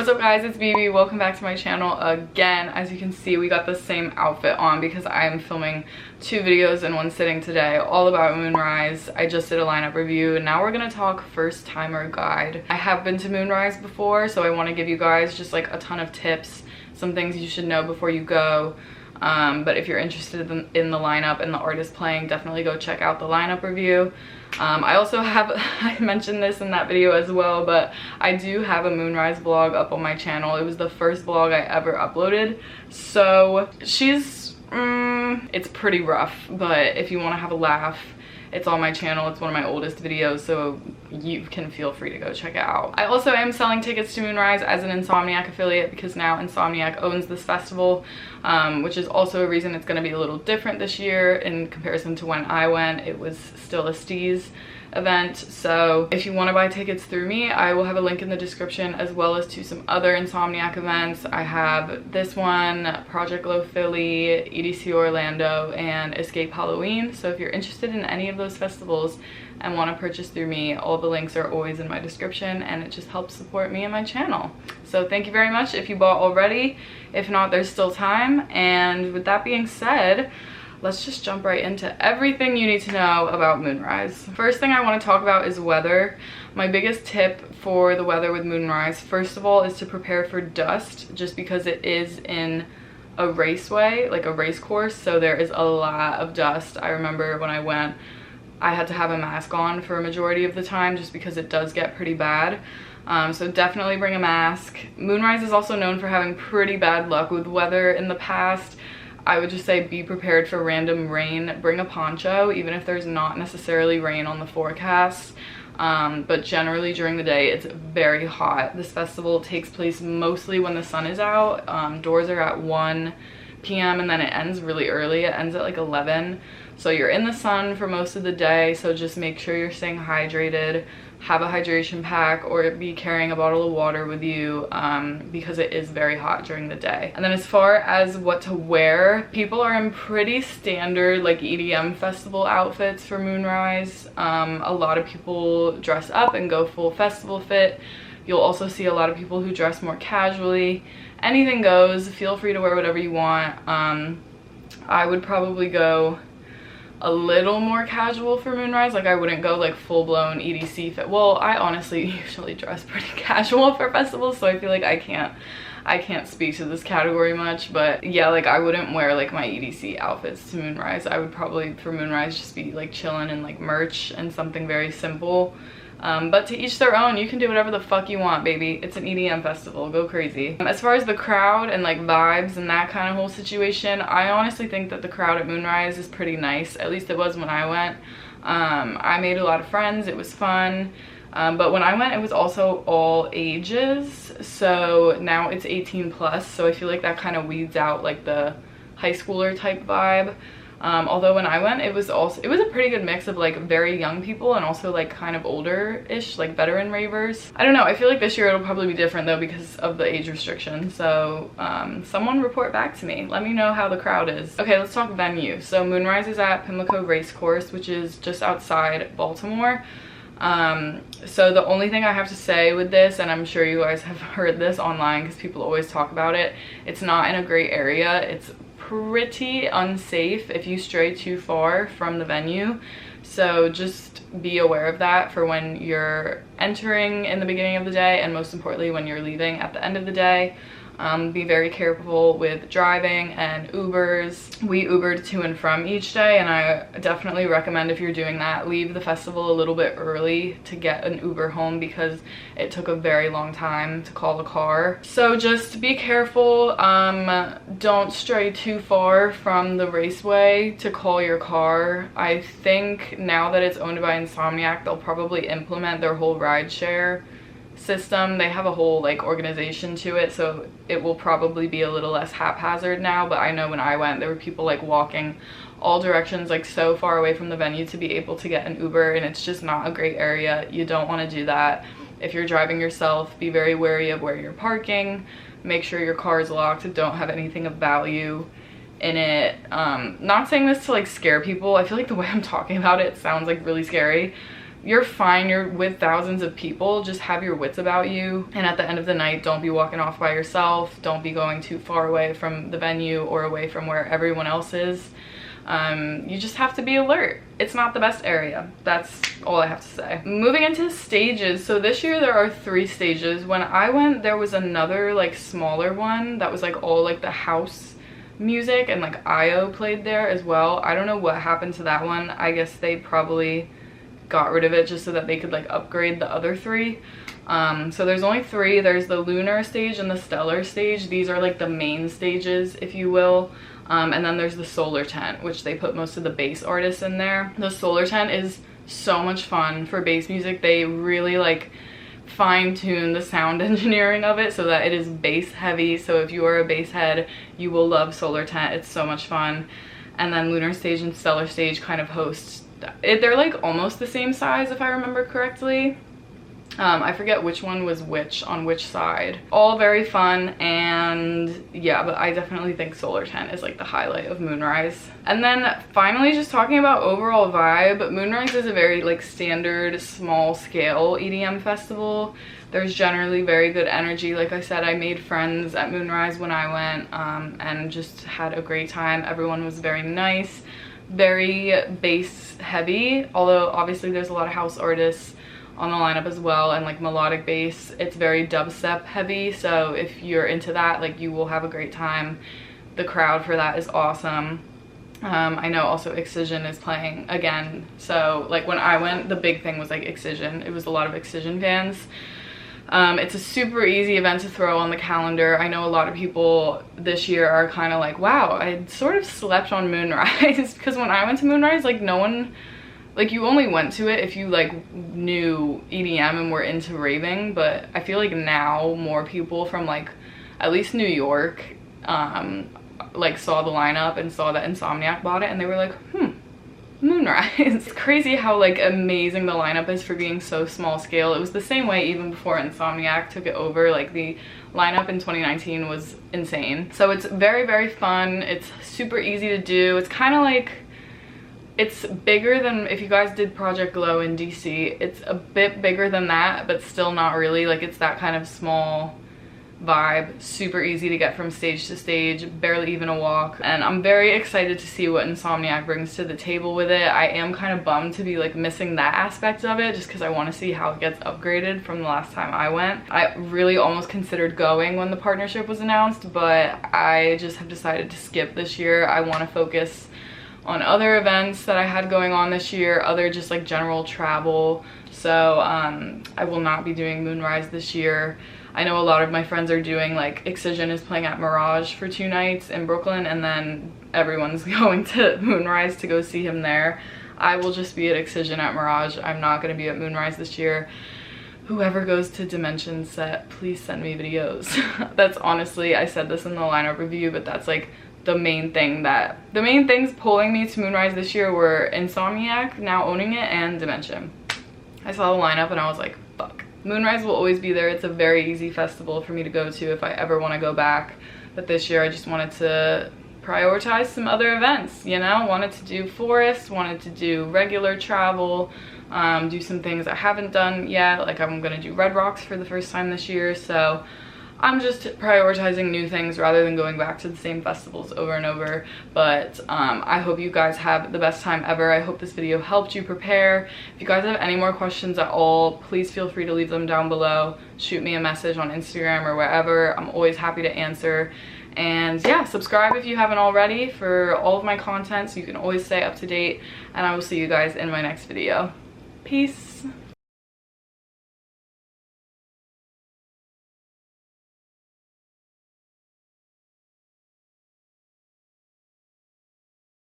What's up guys, it's Bebe. Welcome back to my channel again. As you can see, we got the same outfit on because I am filming 2 videos in one sitting today, all about moonrise. I just did a lineup review and now we're gonna talk first timer guide. I have been to moonrise before, so I want to give you guys just like a ton of tips, some things you should know before you go. But if you're interested in the lineup and the artist playing, definitely go check out the lineup review. I also have, I mentioned this in that video as well, but I do have a moonrise vlog up on my channel. It was the first vlog I ever uploaded. So it's pretty rough, but if you want to have a laugh, it's on my channel. It's one of my oldest videos, so you can feel free to go check it out. I also am selling tickets to Moonrise as an Insomniac affiliate because now Insomniac owns this festival, which is also a reason it's going to be a little different this year in comparison to when I went. It was still a Steez event. So if you want to buy tickets through me, I will have a link in the description, as well as to some other Insomniac events. I have this one, Project Glow Philly, EDC Orlando, and Escape Halloween. So if you're interested in any of those festivals and want to purchase through me, all the links are always in my description, and it just helps support me and my channel. So thank you very much if you bought already. If not, there's still time. And with that being said, let's just jump right into everything you need to know about moonrise. First thing I want to talk about is weather. My biggest tip for the weather with moonrise, first of all, is to prepare for dust, just because it is in a raceway, like a race course, so there is a lot of dust. I remember when I went, I had to have a mask on for a majority of the time just because it does get pretty bad. So definitely bring a mask. Moonrise is also known for having pretty bad luck with weather in the past. I would just say be prepared for random rain. Bring a poncho, even if there's not necessarily rain on the forecast. But generally during the day, it's very hot. This festival takes place mostly when the sun is out. Doors are at 1 p.m. and then it ends really early. It ends at like 11. So you're in the sun for most of the day. So just make sure you're staying hydrated. Have a hydration pack or be carrying a bottle of water with you, because it is very hot during the day. And then as far as what to wear, people are in pretty standard like EDM festival outfits for moonrise. A lot of people dress up and go full festival fit. You'll also see a lot of people who dress more casually. Anything goes. Feel free to wear whatever you want. I would probably go a little more casual for moonrise. Like I wouldn't go like full-blown EDC fit. Well, I honestly usually dress pretty casual for festivals, so I feel like I can't speak to this category much. But yeah, like I wouldn't wear like my EDC outfits to moonrise. I would probably for moonrise just be like chilling in like merch and something very simple. But to each their own. You can do whatever the fuck you want, baby. It's an EDM festival. Go crazy. As far as the crowd and like vibes and that kind of whole situation, I honestly think that the crowd at moonrise is pretty nice. At least it was when I went. I made a lot of friends. It was fun. But when I went, it was also all ages. So now it's 18 plus. So I feel like that kind of weeds out like the high schooler type vibe. Although when I went, it was a pretty good mix of like very young people and also like kind of older-ish, like veteran ravers. I don't know, I feel like this year it'll probably be different though because of the age restriction. So someone report back to me. Let me know how the crowd is. Okay, let's talk venue. So Moonrise is at Pimlico Racecourse, which is just outside Baltimore. So the only thing I have to say with this, and I'm sure you guys have heard this online because people always talk about it, it's not in a great area. It's pretty unsafe if you stray too far from the venue, so just be aware of that for when you're entering in the beginning of the day, and most importantly when you're leaving at the end of the day. Be very careful with driving and Ubers. We Ubered to and from each day, and I definitely recommend, if you're doing that, leave the festival a little bit early to get an Uber home because it took a very long time to call a car. So just be careful. Don't stray too far from the raceway to call your car. I think now that it's owned by Insomniac, they'll probably implement their whole rideshare system. They have a whole like organization to it, so it will probably be a little less haphazard now. But I know when I went, there were people like walking all directions, like so far away from the venue to be able to get an Uber, and it's just not a great area. You don't want to do that. If you're driving yourself, be very wary of where you're parking. Make sure your car is locked. Don't have anything of value in it. Not saying this to like scare people. I feel like the way I'm talking about it sounds like really scary, you're fine, you're with thousands of people, just have your wits about you, and at the end of the night, don't be walking off by yourself, don't be going too far away from the venue or away from where everyone else is. You just have to be alert. It's not the best area. That's all I have to say. Moving into stages, so this year there are 3 stages. When I went, there was another like smaller one that was like all like the house music, and like IO played there as well. I don't know what happened to that one. I guess they probably got rid of it just so that they could like upgrade the other 3. So there's only 3. There's the lunar stage and the stellar stage. These are like the main stages, if you will. And then there's the solar tent, which they put most of the bass artists in there. The solar tent is so much fun for bass music. They really like fine-tune the sound engineering of it so that it is bass heavy. So if you are a bass head, you will love solar tent. It's so much fun. And then lunar stage and stellar stage kind of hosts it. They're like almost the same size if I remember correctly. I forget which one was which on which side. All very fun, and yeah, but I definitely think solar tent is like the highlight of Moonrise. And then finally, just talking about overall vibe, Moonrise is a very like standard small scale EDM festival. There's generally very good energy. Like I said, I made friends at Moonrise when I went, and just had a great time. Everyone was very nice, very bass heavy, although obviously there's a lot of house artists on the lineup as well, and like melodic bass. It's very dubstep heavy, so if you're into that, like, you will have a great time. The crowd for that is awesome. I know also Excision is playing again, so like when I went, the big thing was like Excision. It was a lot of Excision fans. It's a super easy event to throw on the calendar. I know a lot of people this year are kind of like, wow, I sort of slept on Moonrise, because when I went to Moonrise, like, no one, like, you only went to it if you like knew EDM and were into raving. But I feel like now more people from like at least New York like saw the lineup and saw that INSOMNIAC bought it, and they were like, Moonrise. It's crazy how like amazing the lineup is for being so small scale. It was the same way even before INSOMNIAC took it over. Like, the lineup in 2019 was insane. So it's very, very fun. It's super easy to do. It's kind of like, it's bigger than if you guys did Project Glow in DC. It's a bit bigger than that, but still not really. Like, it's that kind of small vibe, super easy to get from stage to stage, barely even a walk. And I'm very excited to see what INSOMNIAC brings to the table with it. I am kind of bummed to be like missing that aspect of it, just because I want to see how it gets upgraded from the last time I went. I really almost considered going when the partnership was announced, but I just have decided to skip this year. I want to focus on other events that I had going on this year, other just like general travel. So I will not be doing Moonrise this year. I know a lot of my friends are doing, like, Excision is playing at Mirage for 2 nights in Brooklyn, and then everyone's going to Moonrise to go see him there. I will just be at Excision at Mirage. I'm not going to be at Moonrise this year. Whoever goes to Dimension Set, please send me videos. That's honestly, I said this in the lineup review, but that's like the main things pulling me to Moonrise this year were INSOMNIAC now owning it and Dimension. I saw the lineup and I was like, fuck. Moonrise will always be there. It's a very easy festival for me to go to if I ever want to go back. But this year I just wanted to prioritize some other events, you know? Wanted to do forest, wanted to do regular travel, do some things I haven't done yet. Like, I'm gonna do Red Rocks for the first time this year, so I'm just prioritizing new things rather than going back to the same festivals over and over. But I hope you guys have the best time ever. I hope this video helped you prepare. If you guys have any more questions at all, please feel free to leave them down below. Shoot me a message on Instagram or wherever. I'm always happy to answer. And yeah, subscribe if you haven't already for all of my content so you can always stay up to date. And I will see you guys in my next video. Peace.